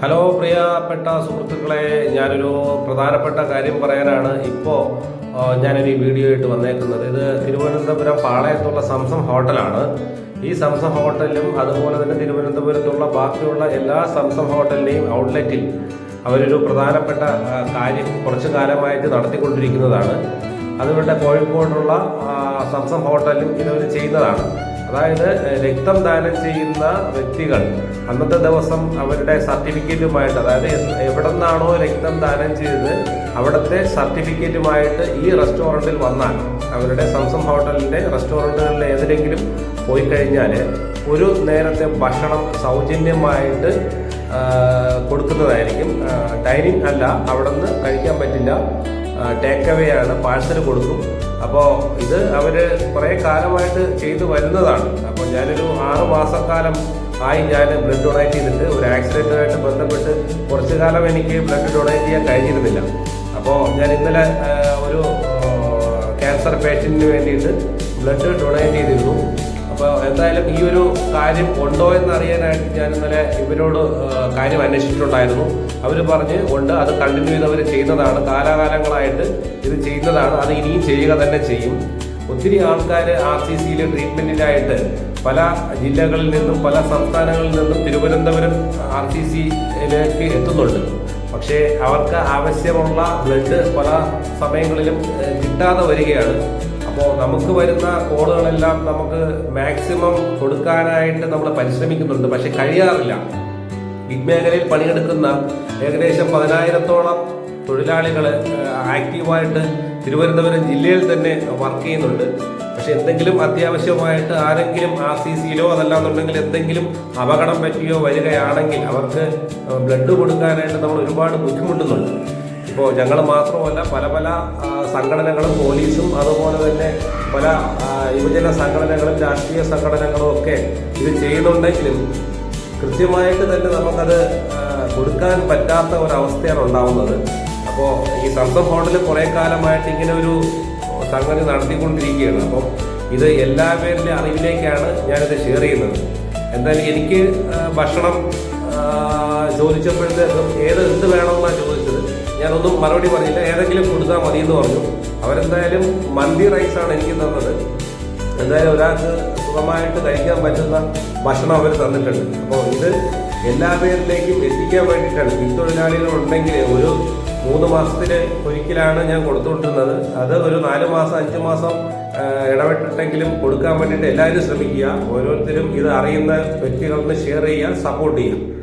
Hello പ്രിയപ്പെട്ട സുഹൃത്തുക്കളെ, ഞാനൊരു പ്രധാനപ്പെട്ട കാര്യം പറയാനാണ് ഇപ്പോൾ ഞാനൊരു വീഡിയോ ആയിട്ട് വന്നേക്കുന്നത്. ഇത് തിരുവനന്തപുരം പാളയത്തുള്ള സംസം ഹോട്ടലാണ്. ഈ സംസം ഹോട്ടലിലും അതുപോലെ തന്നെ തിരുവനന്തപുരത്തുള്ള ബാക്കിയുള്ള എല്ലാ സംസം ഹോട്ടലിൻ്റെയും ഔട്ട്ലെറ്റിൽ അവരൊരു പ്രധാനപ്പെട്ട കാര്യം കുറച്ചു കാലമായിട്ട് നടത്തിക്കൊണ്ടിരിക്കുന്നതാണ്. അതുകൊണ്ട് കോഴിക്കോടുള്ള സംസം ഹോട്ടലിലും ഇതവർ ചെയ്യുന്നതാണ്. അതായത് രക്തം ദാനം ചെയ്യുന്ന വ്യക്തികൾ അന്നത്തെ ദിവസം അവരുടെ സർട്ടിഫിക്കറ്റുമായിട്ട്, അതായത് എവിടെ നിന്നാണോ രക്തം ദാനം ചെയ്തത് അവിടുത്തെ സർട്ടിഫിക്കറ്റുമായിട്ട് ഈ റെസ്റ്റോറൻറ്റിൽ വന്നാൽ, അവരുടെ സംസം ഹോട്ടലിൻ്റെ റെസ്റ്റോറൻറ്റുകളിൽ ഏതെങ്കിലും പോയി കഴിഞ്ഞാൽ ഒരു നേരത്തെ ഭക്ഷണം സൗജന്യമായിട്ട് കൊടുക്കുന്നതായിരിക്കും. ഡൈനിങ് അല്ല, അവിടെ നിന്ന് കഴിക്കാൻ പറ്റില്ല, ടേക്ക് അവേ ആണ്, പാഴ്സൽ കൊടുക്കും. അപ്പോൾ ഇത് അവർ കുറേ കാലമായിട്ട് ചെയ്തു വരുന്നതാണ്. അപ്പോൾ ഞാനൊരു 6 മാസക്കാലം ആയി ഞാൻ ബ്ലഡ് ഡൊണേറ്റ് ചെയ്തിട്ട്. ഒരു ആക്സിഡൻറ്റുമായിട്ട് ബന്ധപ്പെട്ട് കുറച്ചു കാലം എനിക്ക് ബ്ലഡ് ഡൊണേറ്റ് ചെയ്യാൻ കഴിഞ്ഞിരുന്നില്ല. അപ്പോൾ ഞാൻ ഇന്നലെ ഒരു ക്യാൻസർ പേഷ്യൻറ്റിന് വേണ്ടിയിട്ട് ബ്ലഡ് ഡൊണേറ്റ് ചെയ്തിരുന്നു. അപ്പോൾ എന്തായാലും ഈ ഒരു കാര്യം ഉണ്ടോ എന്നറിയാനായിട്ട് ഞാൻ ഇന്നലെ ഇവരോട് കാര്യം അന്വേഷിച്ചിട്ടുണ്ടായിരുന്നു. അവർ പറഞ്ഞ് ഉണ്ട്, അത് കണ്ടിന്യൂ ചെയ്ത് അവർ ചെയ്യുന്നതാണ്, കാലാകാലങ്ങളായിട്ട് ഇത് ചെയ്യുന്നതാണ്, അത് ഇനിയും ചെയ്യുക തന്നെ ചെയ്യും. ഒത്തിരി ആൾക്കാർ RCCയിൽ ട്രീറ്റ്മെൻറ്റിനായിട്ട് പല ജില്ലകളിൽ നിന്നും പല സംസ്ഥാനങ്ങളിൽ നിന്നും തിരുവനന്തപുരം RCCയിലേക്ക് എത്തുന്നുണ്ട്. പക്ഷേ അവർക്ക് ആവശ്യമുള്ള ബ്ലഡ് പല സമയങ്ങളിലും കിട്ടാതെ വരികയാണ്. അപ്പോൾ നമുക്ക് വരുന്ന കോളുകളെല്ലാം നമുക്ക് മാക്സിമം കൊടുക്കാനായിട്ട് നമ്മൾ പരിശ്രമിക്കുന്നുണ്ട്, പക്ഷെ കഴിയാറില്ല. ബിഗ് മേഖലയിൽ പണിയെടുക്കുന്ന ഏകദേശം 10,000-ഓളം തൊഴിലാളികൾ ആക്റ്റീവായിട്ട് തിരുവനന്തപുരം ജില്ലയിൽ തന്നെ വർക്ക് ചെയ്യുന്നുണ്ട്. പക്ഷെ എന്തെങ്കിലും അത്യാവശ്യമായിട്ട് ആരെങ്കിലും RCCയിലോ അതല്ലാന്നുണ്ടെങ്കിൽ എന്തെങ്കിലും അപകടം പറ്റിയോ വരികയാണെങ്കിൽ അവർക്ക് ബ്ലഡ് കൊടുക്കാനായിട്ട് നമ്മൾ ഒരുപാട് ബുദ്ധിമുട്ടുന്നുണ്ട്. ഇപ്പോൾ ഞങ്ങൾ മാത്രമല്ല, പല സംഘടനകളും പോലീസും അതുപോലെ തന്നെ പല യുവജന സംഘടനകളും രാഷ്ട്രീയ സംഘടനകളും ഒക്കെ ഇത് ചെയ്യുന്നുണ്ടെങ്കിലും കൃത്യമായിട്ട് തന്നെ നമുക്കത് കൊടുക്കാൻ പറ്റാത്ത ഒരവസ്ഥയാണ് ഉണ്ടാവുന്നത്. അപ്പോൾ ഈ സംസം ഹോട്ടലിൽ കുറേ കാലമായിട്ട് ഇങ്ങനെ ഒരു സംഗതി നടത്തിക്കൊണ്ടിരിക്കുകയാണ്. അപ്പോൾ ഇത് എല്ലാവരുടെ അറിവിലേക്കാണ് ഞാനിത് ഷെയർ ചെയ്യുന്നത്. എന്തായാലും എനിക്ക് ഭക്ഷണം ചോദിച്ചപ്പോഴത്തേക്കും എന്ത് വേണമെന്നാണ് ചോദിച്ചത്. ഞാനൊന്നും മറുപടി പറഞ്ഞില്ല, ഏതെങ്കിലും കൊടുത്താൽ മതി എന്ന് പറഞ്ഞു. അവരെന്തായാലും മന്തി റൈസാണ് എനിക്ക് തന്നത്. എന്തായാലും ഒരാൾക്ക് സുഖമായിട്ട് കഴിക്കാൻ പറ്റുന്ന ഭക്ഷണം അവർ തന്നിട്ടുണ്ട്. അപ്പോൾ ഇത് എല്ലാ പേരിലേക്കും എത്തിക്കാൻ വേണ്ടിയിട്ടാണ്. ഈ തൊഴിലാളികൾ ഉണ്ടെങ്കിൽ ഒരു 3 മാസത്തിൽ ഒരിക്കലാണ് ഞാൻ കൊടുത്തുകൊണ്ടിരുന്നത്. അത് ഒരു 4 മാസം 5 മാസം ഇടപെട്ടിട്ടെങ്കിലും കൊടുക്കാൻ വേണ്ടിയിട്ട് എല്ലാവരും ശ്രമിക്കുക. ഓരോരുത്തരും ഇത് അറിയുന്ന വ്യക്തികളിൽ ഷെയർ ചെയ്യുക, സപ്പോർട്ട് ചെയ്യുക.